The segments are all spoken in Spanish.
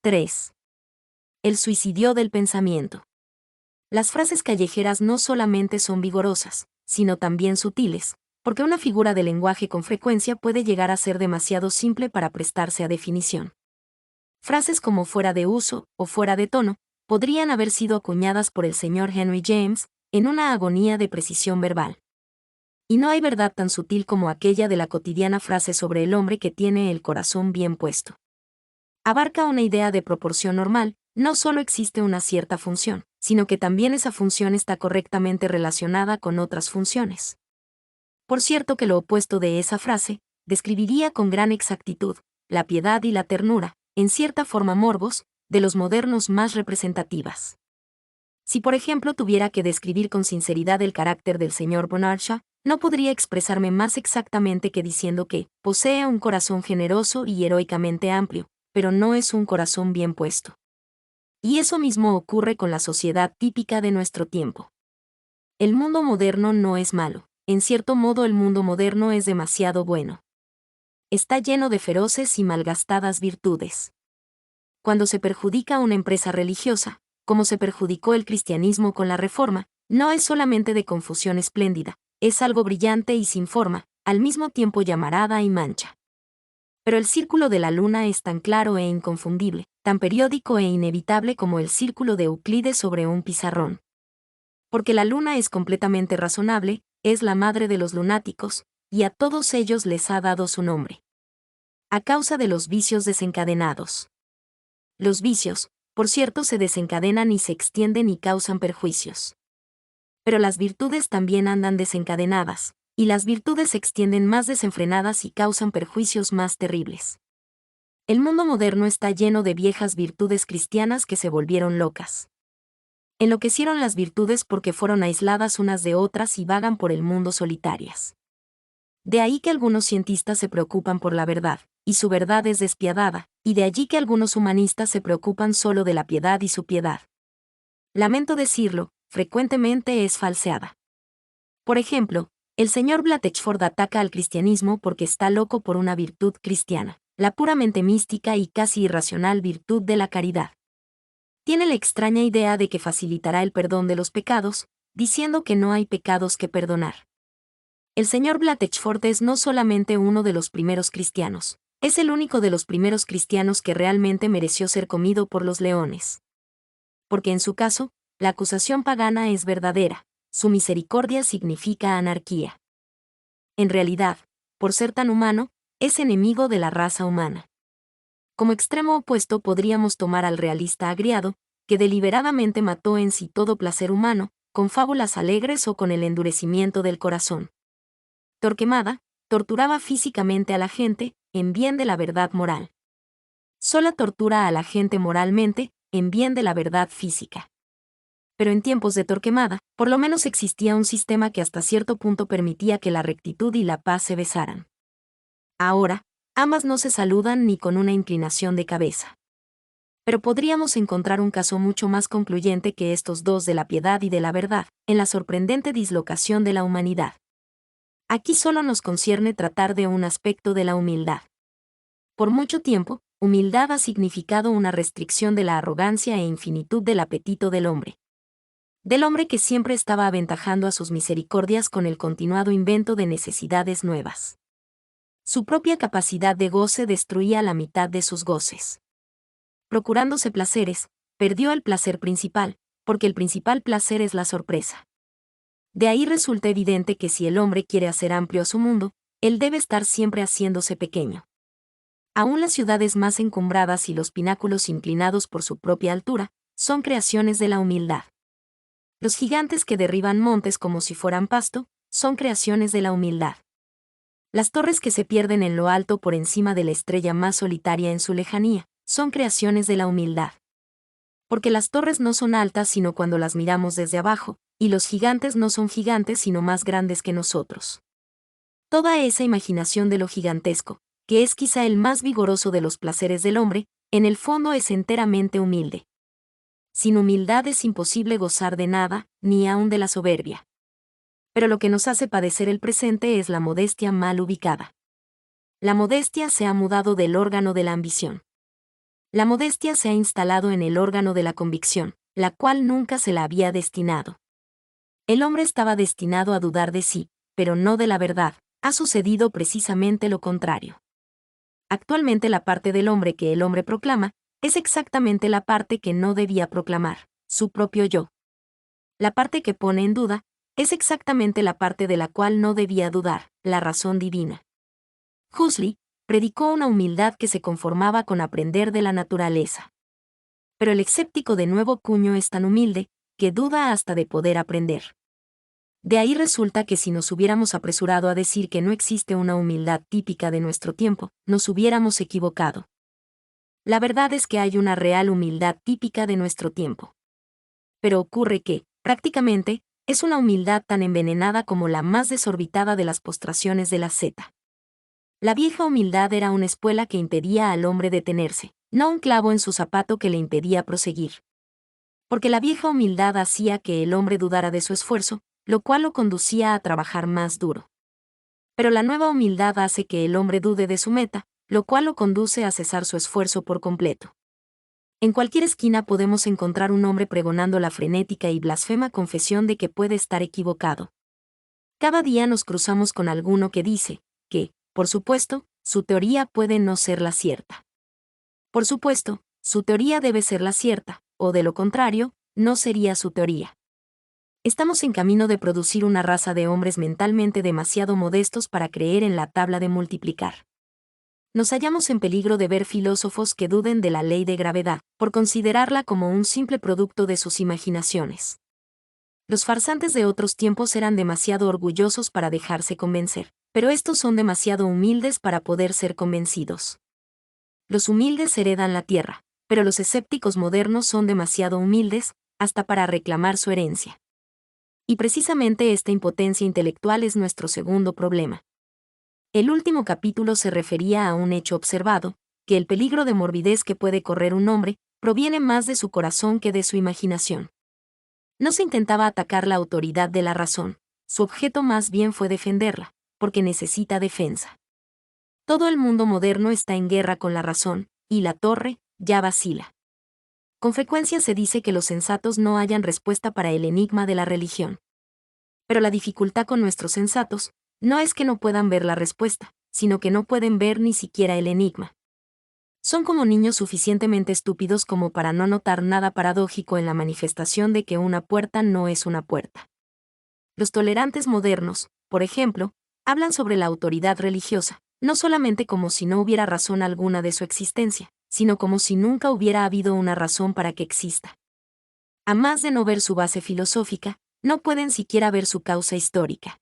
3. El suicidio del pensamiento. Las frases callejeras no solamente son vigorosas, sino también sutiles, porque una figura de lenguaje con frecuencia puede llegar a ser demasiado simple para prestarse a definición. Frases como fuera de uso o fuera de tono podrían haber sido acuñadas por el señor Henry James en una agonía de precisión verbal. Y no hay verdad tan sutil como aquella de la cotidiana frase sobre el hombre que tiene el corazón bien puesto. Abarca una idea de proporción normal. No solo existe una cierta función, sino que también esa función está correctamente relacionada con otras funciones. Por cierto que lo opuesto de esa frase, describiría con gran exactitud la piedad y la ternura, en cierta forma morbos, de los modernos más representativas. Si por ejemplo tuviera que describir con sinceridad el carácter del señor Bernard Shaw, no podría expresarme más exactamente que diciendo que posee un corazón generoso y heroicamente amplio, pero no es un corazón bien puesto. Y eso mismo ocurre con la sociedad típica de nuestro tiempo. El mundo moderno no es malo, en cierto modo el mundo moderno es demasiado bueno. Está lleno de feroces y malgastadas virtudes. Cuando se perjudica una empresa religiosa, como se perjudicó el cristianismo con la Reforma, no es solamente de confusión espléndida, es algo brillante y sin forma, al mismo tiempo llamarada y mancha. Pero el círculo de la luna es tan claro e inconfundible, tan periódico e inevitable como el círculo de Euclides sobre un pizarrón. Porque la luna es completamente razonable, es la madre de los lunáticos, y a todos ellos les ha dado su nombre. A causa de los vicios desencadenados. Los vicios, por cierto, se desencadenan y se extienden y causan perjuicios. Pero las virtudes también andan desencadenadas, y las virtudes se extienden más desenfrenadas y causan perjuicios más terribles. El mundo moderno está lleno de viejas virtudes cristianas que se volvieron locas. Enloquecieron las virtudes porque fueron aisladas unas de otras y vagan por el mundo solitarias. De ahí que algunos cientistas se preocupan por la verdad, y su verdad es despiadada, y de allí que algunos humanistas se preocupan solo de la piedad y su piedad. Lamento decirlo, frecuentemente es falseada. Por ejemplo, el señor Blatchford ataca al cristianismo porque está loco por una virtud cristiana, la puramente mística y casi irracional virtud de la caridad. Tiene la extraña idea de que facilitará el perdón de los pecados, diciendo que no hay pecados que perdonar. El señor Blatchford es no solamente uno de los primeros cristianos, es el único de los primeros cristianos que realmente mereció ser comido por los leones. Porque en su caso, la acusación pagana es verdadera. Su misericordia significa anarquía. En realidad, por ser tan humano, es enemigo de la raza humana. Como extremo opuesto podríamos tomar al realista agriado, que deliberadamente mató en sí todo placer humano, con fábulas alegres o con el endurecimiento del corazón. Torquemada torturaba físicamente a la gente, en bien de la verdad moral. Sola tortura a la gente moralmente, en bien de la verdad física. Pero en tiempos de Torquemada, por lo menos existía un sistema que hasta cierto punto permitía que la rectitud y la paz se besaran. Ahora, ambas no se saludan ni con una inclinación de cabeza. Pero podríamos encontrar un caso mucho más concluyente que estos dos de la piedad y de la verdad, en la sorprendente dislocación de la humanidad. Aquí solo nos concierne tratar de un aspecto de la humildad. Por mucho tiempo, humildad ha significado una restricción de la arrogancia e infinitud del apetito del hombre. Del hombre que siempre estaba aventajando a sus misericordias con el continuado invento de necesidades nuevas. Su propia capacidad de goce destruía la mitad de sus goces. Procurándose placeres, perdió el placer principal, porque el principal placer es la sorpresa. De ahí resulta evidente que si el hombre quiere hacer amplio a su mundo, él debe estar siempre haciéndose pequeño. Aún las ciudades más encumbradas y los pináculos inclinados por su propia altura, son creaciones de la humildad. Los gigantes que derriban montes como si fueran pasto, son creaciones de la humildad. Las torres que se pierden en lo alto por encima de la estrella más solitaria en su lejanía, son creaciones de la humildad. Porque las torres no son altas sino cuando las miramos desde abajo, y los gigantes no son gigantes sino más grandes que nosotros. Toda esa imaginación de lo gigantesco, que es quizá el más vigoroso de los placeres del hombre, en el fondo es enteramente humilde. Sin humildad es imposible gozar de nada, ni aun de la soberbia. Pero lo que nos hace padecer el presente es la modestia mal ubicada. La modestia se ha mudado del órgano de la ambición. La modestia se ha instalado en el órgano de la convicción, la cual nunca se la había destinado. El hombre estaba destinado a dudar de sí, pero no de la verdad. Ha sucedido precisamente lo contrario. Actualmente la parte del hombre que el hombre proclama es exactamente la parte que no debía proclamar, su propio yo. La parte que pone en duda es exactamente la parte de la cual no debía dudar, la razón divina. Huxley predicó una humildad que se conformaba con aprender de la naturaleza. Pero el escéptico de nuevo cuño es tan humilde que duda hasta de poder aprender. De ahí resulta que si nos hubiéramos apresurado a decir que no existe una humildad típica de nuestro tiempo, nos hubiéramos equivocado. La verdad es que hay una real humildad típica de nuestro tiempo. Pero ocurre que, prácticamente, es una humildad tan envenenada como la más desorbitada de las postraciones de la seta. La vieja humildad era una espuela que impedía al hombre detenerse, no un clavo en su zapato que le impedía proseguir. Porque la vieja humildad hacía que el hombre dudara de su esfuerzo, lo cual lo conducía a trabajar más duro. Pero la nueva humildad hace que el hombre dude de su meta, lo cual lo conduce a cesar su esfuerzo por completo. En cualquier esquina podemos encontrar un hombre pregonando la frenética y blasfema confesión de que puede estar equivocado. Cada día nos cruzamos con alguno que dice que, por supuesto, su teoría puede no ser la cierta. Por supuesto, su teoría debe ser la cierta, o de lo contrario, no sería su teoría. Estamos en camino de producir una raza de hombres mentalmente demasiado modestos para creer en la tabla de multiplicar. Nos hallamos en peligro de ver filósofos que duden de la ley de gravedad, por considerarla como un simple producto de sus imaginaciones. Los farsantes de otros tiempos eran demasiado orgullosos para dejarse convencer, pero estos son demasiado humildes para poder ser convencidos. Los humildes heredan la tierra, pero los escépticos modernos son demasiado humildes, hasta para reclamar su herencia. Y precisamente esta impotencia intelectual es nuestro segundo problema. El último capítulo se refería a un hecho observado, que el peligro de morbidez que puede correr un hombre proviene más de su corazón que de su imaginación. No se intentaba atacar la autoridad de la razón, su objeto más bien fue defenderla, porque necesita defensa. Todo el mundo moderno está en guerra con la razón, y la torre ya vacila. Con frecuencia se dice que los sensatos no hallan respuesta para el enigma de la religión. Pero la dificultad con nuestros sensatos no es que no puedan ver la respuesta, sino que no pueden ver ni siquiera el enigma. Son como niños suficientemente estúpidos como para no notar nada paradójico en la manifestación de que una puerta no es una puerta. Los tolerantes modernos, por ejemplo, hablan sobre la autoridad religiosa, no solamente como si no hubiera razón alguna de su existencia, sino como si nunca hubiera habido una razón para que exista. A más de no ver su base filosófica, no pueden siquiera ver su causa histórica.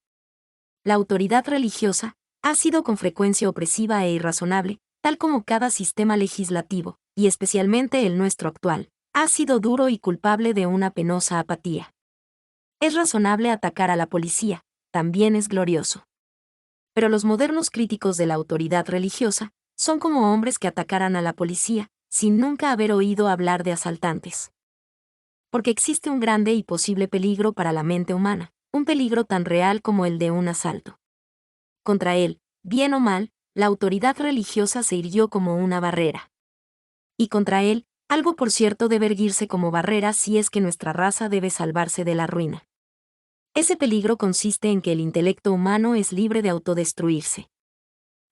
La autoridad religiosa ha sido con frecuencia opresiva e irrazonable, tal como cada sistema legislativo, y especialmente el nuestro actual, ha sido duro y culpable de una penosa apatía. Es razonable atacar a la policía, también es glorioso. Pero los modernos críticos de la autoridad religiosa son como hombres que atacaran a la policía, sin nunca haber oído hablar de asaltantes. Porque existe un grande y posible peligro para la mente humana, un peligro tan real como el de un asalto. Contra él, bien o mal, la autoridad religiosa se irguió como una barrera. Y contra él, algo por cierto debe erguirse como barrera si es que nuestra raza debe salvarse de la ruina. Ese peligro consiste en que el intelecto humano es libre de autodestruirse.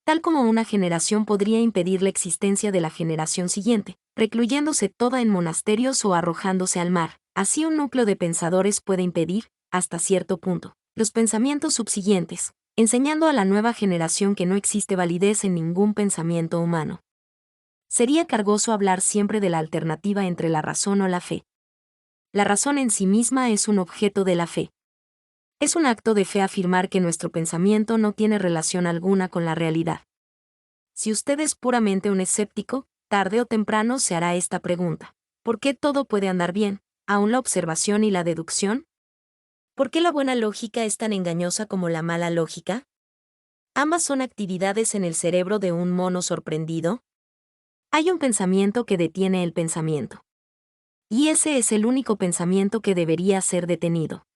Tal como una generación podría impedir la existencia de la generación siguiente, recluyéndose toda en monasterios o arrojándose al mar, así un núcleo de pensadores puede impedir, hasta cierto punto, los pensamientos subsiguientes, enseñando a la nueva generación que no existe validez en ningún pensamiento humano. Sería cargoso hablar siempre de la alternativa entre la razón o la fe. La razón en sí misma es un objeto de la fe. Es un acto de fe afirmar que nuestro pensamiento no tiene relación alguna con la realidad. Si usted es puramente un escéptico, tarde o temprano se hará esta pregunta: ¿por qué todo puede andar bien, aun la observación y la deducción? ¿Por qué la buena lógica es tan engañosa como la mala lógica? ¿Ambas son actividades en el cerebro de un mono sorprendido? Hay un pensamiento que detiene el pensamiento. Y ese es el único pensamiento que debería ser detenido.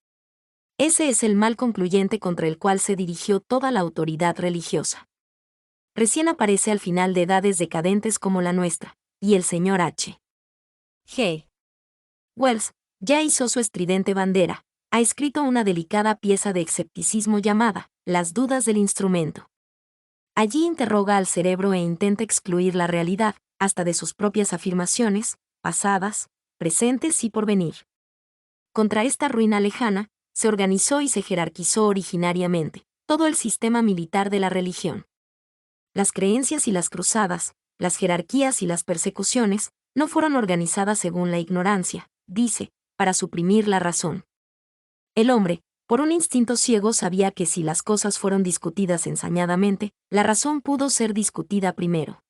Ese es el mal concluyente contra el cual se dirigió toda la autoridad religiosa. Recién aparece al final de edades decadentes como la nuestra, y el señor H. G. Wells ya hizo su estridente bandera, ha escrito una delicada pieza de escepticismo llamada Las dudas del instrumento. Allí interroga al cerebro e intenta excluir la realidad, hasta de sus propias afirmaciones, pasadas, presentes y porvenir. Contra esta ruina lejana, se organizó y se jerarquizó originariamente todo el sistema militar de la religión. Las creencias y las cruzadas, las jerarquías y las persecuciones, no fueron organizadas según la ignorancia, dice, para suprimir la razón. El hombre, por un instinto ciego, sabía que si las cosas fueron discutidas ensañadamente, la razón pudo ser discutida primero.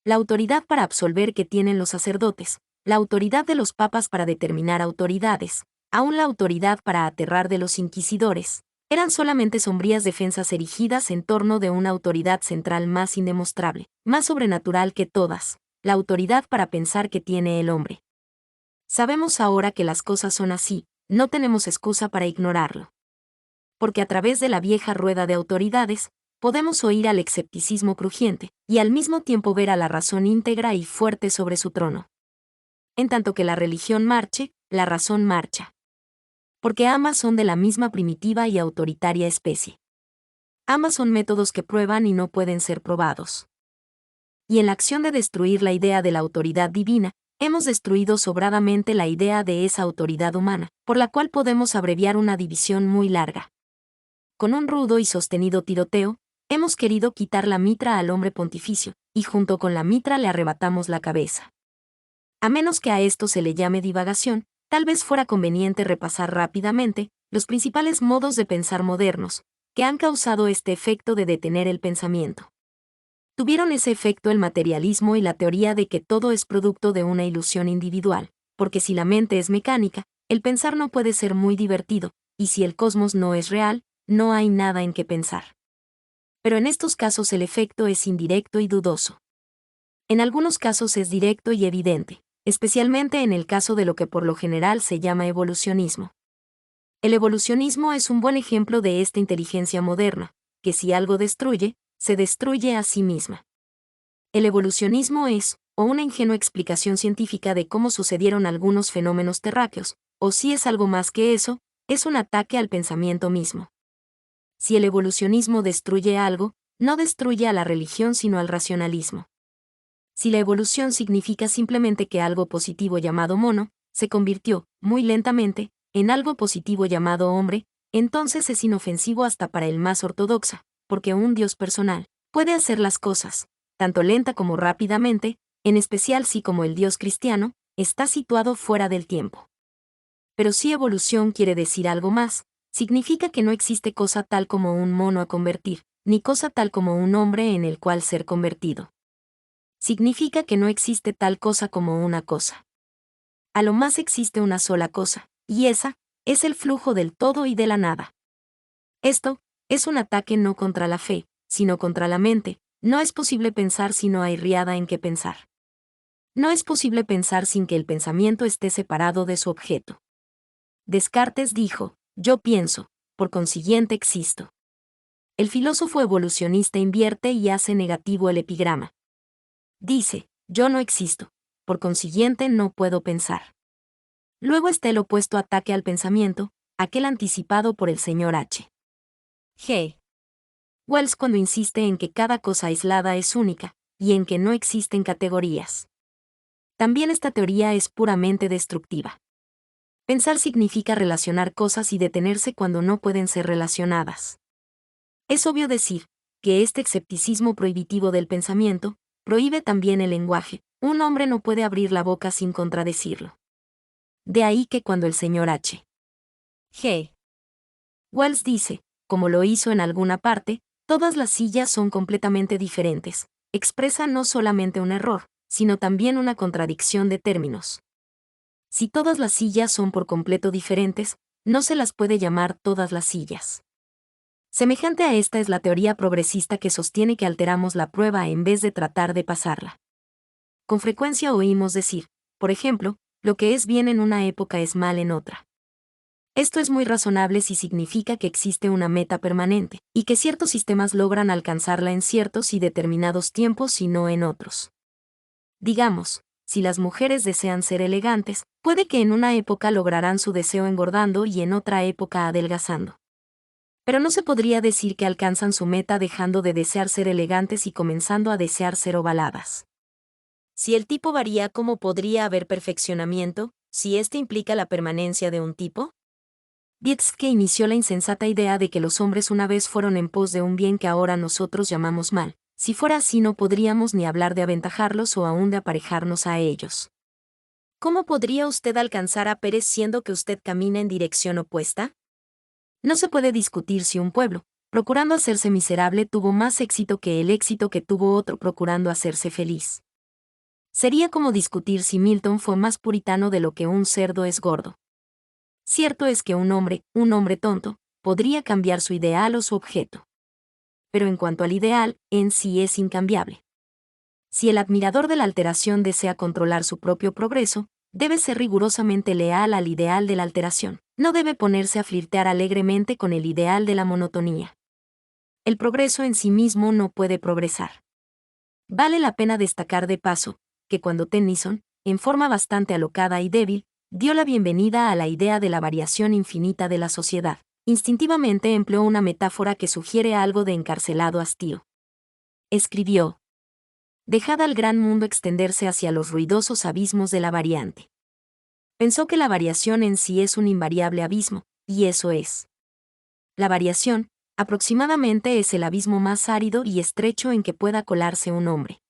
La autoridad para absolver que tienen los sacerdotes, la autoridad de los papas para determinar autoridades, aún la autoridad para aterrar de los inquisidores, eran solamente sombrías defensas erigidas en torno de una autoridad central más indemostrable, más sobrenatural que todas, la autoridad para pensar que tiene el hombre. Sabemos ahora que las cosas son así, no tenemos excusa para ignorarlo. Porque a través de la vieja rueda de autoridades, podemos oír al escepticismo crujiente, y al mismo tiempo ver a la razón íntegra y fuerte sobre su trono. En tanto que la religión marche, la razón marcha. Porque ambas son de la misma primitiva y autoritaria especie. Ambas son métodos que prueban y no pueden ser probados. Y en la acción de destruir la idea de la autoridad divina, hemos destruido sobradamente la idea de esa autoridad humana, por la cual podemos abreviar una división muy larga. Con un rudo y sostenido tiroteo, hemos querido quitar la mitra al hombre pontificio, y junto con la mitra le arrebatamos la cabeza. A menos que a esto se le llame divagación, tal vez fuera conveniente repasar rápidamente los principales modos de pensar modernos, que han causado este efecto de detener el pensamiento. Tuvieron ese efecto el materialismo y la teoría de que todo es producto de una ilusión individual, porque si la mente es mecánica, el pensar no puede ser muy divertido, y si el cosmos no es real, no hay nada en que pensar. Pero en estos casos el efecto es indirecto y dudoso. En algunos casos es directo y evidente, especialmente en el caso de lo que por lo general se llama evolucionismo. El evolucionismo es un buen ejemplo de esta inteligencia moderna, que si algo destruye, se destruye a sí misma. El evolucionismo es, o una ingenua explicación científica de cómo sucedieron algunos fenómenos terráqueos, o si es algo más que eso, es un ataque al pensamiento mismo. Si el evolucionismo destruye algo, no destruye a la religión sino al racionalismo. Si la evolución significa simplemente que algo positivo llamado mono, se convirtió, muy lentamente, en algo positivo llamado hombre, entonces es inofensivo hasta para el más ortodoxa, porque un Dios personal puede hacer las cosas, tanto lenta como rápidamente, en especial si como el Dios cristiano, está situado fuera del tiempo. Pero si evolución quiere decir algo más, significa que no existe cosa tal como un mono a convertir, ni cosa tal como un hombre en el cual ser convertido. Significa que no existe tal cosa como una cosa. A lo más existe una sola cosa, y esa es el flujo del todo y de la nada. Esto es un ataque no contra la fe, sino contra la mente. No es posible pensar si no hay riada en qué pensar. No es posible pensar sin que el pensamiento esté separado de su objeto. Descartes dijo, yo pienso, por consiguiente existo. El filósofo evolucionista invierte y hace negativo el epigrama. Dice, yo no existo, por consiguiente no puedo pensar. Luego está el opuesto ataque al pensamiento, aquel anticipado por el señor H. G. Wells cuando insiste en que cada cosa aislada es única, y en que no existen categorías. También esta teoría es puramente destructiva. Pensar significa relacionar cosas y detenerse cuando no pueden ser relacionadas. Es obvio decir que este escepticismo prohibitivo del pensamiento prohíbe también el lenguaje. Un hombre no puede abrir la boca sin contradecirlo. De ahí que cuando el señor H. G. Wells dice, como lo hizo en alguna parte, todas las sillas son completamente diferentes, expresa no solamente un error, sino también una contradicción de términos. Si todas las sillas son por completo diferentes, no se las puede llamar todas las sillas. Semejante a esta es la teoría progresista que sostiene que alteramos la prueba en vez de tratar de pasarla. Con frecuencia oímos decir, por ejemplo, lo que es bien en una época es mal en otra. Esto es muy razonable si significa que existe una meta permanente, y que ciertos sistemas logran alcanzarla en ciertos y determinados tiempos y no en otros. Digamos, si las mujeres desean ser elegantes, puede que en una época lograrán su deseo engordando y en otra época adelgazando. Pero no se podría decir que alcanzan su meta dejando de desear ser elegantes y comenzando a desear ser ovaladas. Si el tipo varía, ¿cómo podría haber perfeccionamiento, si este implica la permanencia de un tipo? Wittgenstein inició la insensata idea de que los hombres una vez fueron en pos de un bien que ahora nosotros llamamos mal. Si fuera así no podríamos ni hablar de aventajarlos o aún de aparejarnos a ellos. ¿Cómo podría usted alcanzar a Pérez siendo que usted camina en dirección opuesta? No se puede discutir si un pueblo, procurando hacerse miserable, tuvo más éxito que el éxito que tuvo otro procurando hacerse feliz. Sería como discutir si Milton fue más puritano de lo que un cerdo es gordo. Cierto es que un hombre tonto, podría cambiar su ideal o su objeto. Pero en cuanto al ideal, en sí es incambiable. Si el admirador de la alteración desea controlar su propio progreso, debe ser rigurosamente leal al ideal de la alteración. No debe ponerse a flirtear alegremente con el ideal de la monotonía. El progreso en sí mismo no puede progresar. Vale la pena destacar de paso, que cuando Tennyson, en forma bastante alocada y débil, dio la bienvenida a la idea de la variación infinita de la sociedad, instintivamente empleó una metáfora que sugiere algo de encarcelado hastío. Escribió: dejad al gran mundo extenderse hacia los ruidosos abismos de la variante. Pensó que la variación en sí es un invariable abismo, y eso es. La variación, aproximadamente, es el abismo más árido y estrecho en que pueda colarse un hombre.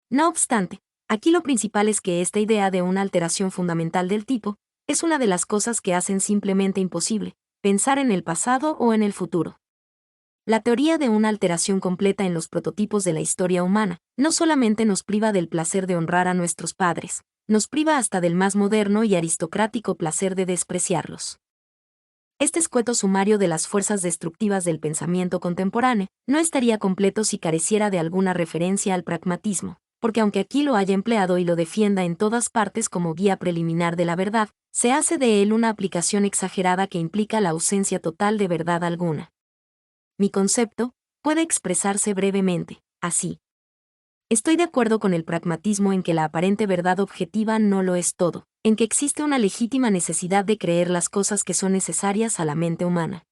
No obstante, aquí lo principal es que esta idea de una alteración fundamental del tipo, es una de las cosas que hacen simplemente imposible pensar en el pasado o en el futuro. La teoría de una alteración completa en los prototipos de la historia humana, no solamente nos priva del placer de honrar a nuestros padres, nos priva hasta del más moderno y aristocrático placer de despreciarlos. Este escueto sumario de las fuerzas destructivas del pensamiento contemporáneo no estaría completo si careciera de alguna referencia al pragmatismo, porque aunque aquí lo haya empleado y lo defienda en todas partes como guía preliminar de la verdad, se hace de él una aplicación exagerada que implica la ausencia total de verdad alguna. Mi concepto puede expresarse brevemente, así. Estoy de acuerdo con el pragmatismo en que la aparente verdad objetiva no lo es todo, en que existe una legítima necesidad de creer las cosas que son necesarias a la mente humana.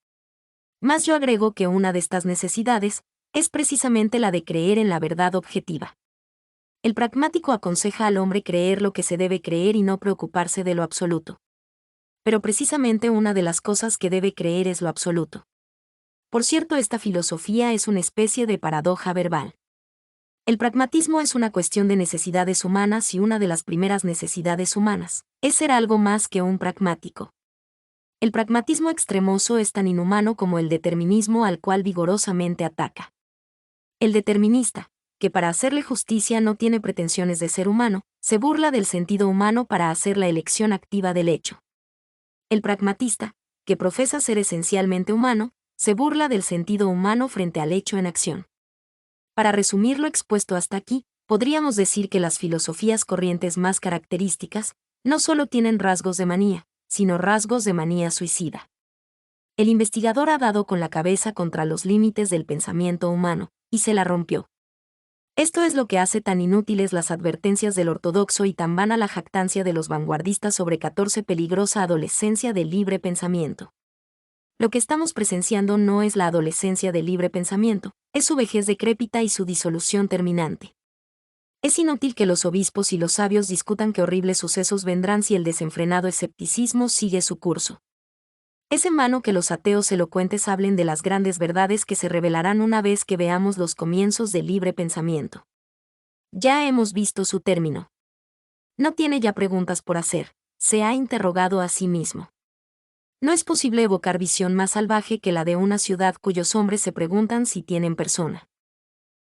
Mas yo agrego que una de estas necesidades es precisamente la de creer en la verdad objetiva. El pragmático aconseja al hombre creer lo que se debe creer y no preocuparse de lo absoluto. Pero precisamente una de las cosas que debe creer es lo absoluto. Por cierto, esta filosofía es una especie de paradoja verbal. El pragmatismo es una cuestión de necesidades humanas y una de las primeras necesidades humanas es ser algo más que un pragmático. El pragmatismo extremoso es tan inhumano como el determinismo al cual vigorosamente ataca. El determinista, que para hacerle justicia no tiene pretensiones de ser humano, se burla del sentido humano para hacer la elección activa del hecho. El pragmatista, que profesa ser esencialmente humano, se burla del sentido humano frente al hecho en acción. Para resumir lo expuesto hasta aquí, podríamos decir que las filosofías corrientes más características no solo tienen rasgos de manía, sino rasgos de manía suicida. El investigador ha dado con la cabeza contra los límites del pensamiento humano, y se la rompió. Esto es lo que hace tan inútiles las advertencias del ortodoxo y tan vana la jactancia de los vanguardistas sobre 14 peligrosa adolescencia del libre pensamiento. Lo que estamos presenciando no es la adolescencia del libre pensamiento, es su vejez decrépita y su disolución terminante. Es inútil que los obispos y los sabios discutan qué horribles sucesos vendrán si el desenfrenado escepticismo sigue su curso. Es en vano que los ateos elocuentes hablen de las grandes verdades que se revelarán una vez que veamos los comienzos del libre pensamiento. Ya hemos visto su término. No tiene ya preguntas por hacer, se ha interrogado a sí mismo. No es posible evocar visión más salvaje que la de una ciudad cuyos hombres se preguntan si tienen persona.